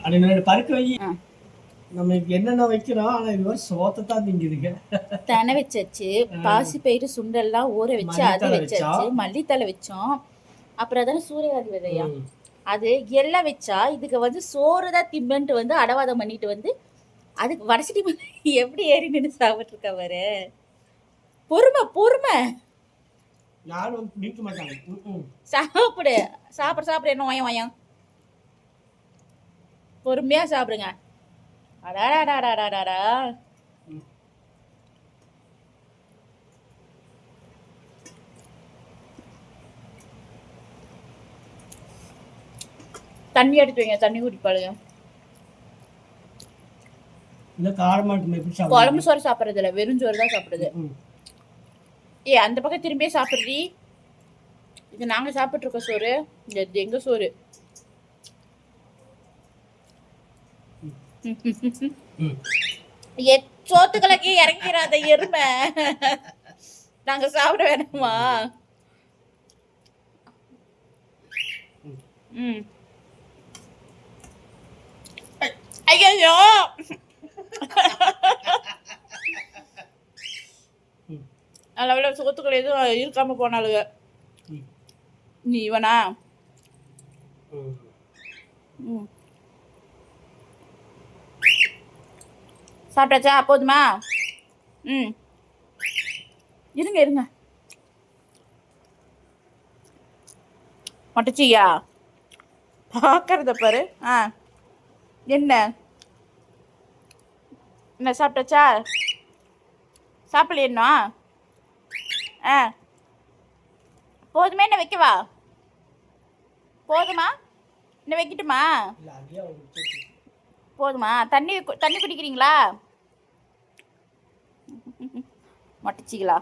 அது பருக்க வை. நம்ம என்னென்ன வைக்கிறோம், ஆனா இது மாதிரி சோத்தை தான் திங்குதுங்க. தெனை வச்சாச்சு, பாசி பயிறு சுண்டெல்லாம் ஊற வச்சு அது வச்சாச்சு, மல்லித்தலை வச்சோம். அப்புறம் அதான சூரியகாந்தி விதையா, அது எல்லாம் வச்சா இதுக்கு வந்து சோறு தான் திம்பன்ட்டு வந்து அடவாதம் பண்ணிட்டு வந்து அதுக்கு வடசட்டி எப்படி ஏறி நின்று சாப்பிட்டு இருக்கா பாரு. பொறுமை பொறுமை. யாரும் பிடிக்க மாட்டாங்க. சாப்பிடு சாப்பிட சாப்பிட என்ன வயம் வயம். பொறுமையா சாப்பிடுங்க. அடாடாடாடாடாடா. தண்ணி எடுத்து வைங்க, தண்ணி குடிப்பாளுங்க. குழம்பு சோறு சாப்பிட்றது இல்லை, வெறும் சோறு தான் சாப்பிடுது. ஏ அந்த பக்கம் திரும்பியே சாப்பிட்றி. இது நாங்க சாப்பிட்டு இருக்கோம் சோறு, இது எங்க சோறு. சோத்துக்களுக்கு இறங்கிறாத எருமை. நாங்க சாப்பிட வேணாமா? ஐயோ நல்ல சோத்துக்கள் எதுவும் இருக்காம போனாலுங்க. நீ இவனா சாப்பிட்டாச்சா? போதுமா? இருங்க இருங்க. மட்டச்சியா பார்க்கறத பாரு. என்ன என்ன சாப்பிட்டாச்சா? சாப்பிடலையா? போதுமே, என்ன வைக்கவா? போதுமா? என்ன வைக்கட்டுமா? போதுமா? தண்ணி குடிக்கிறீங்களா? மட்டச்சிங்களா?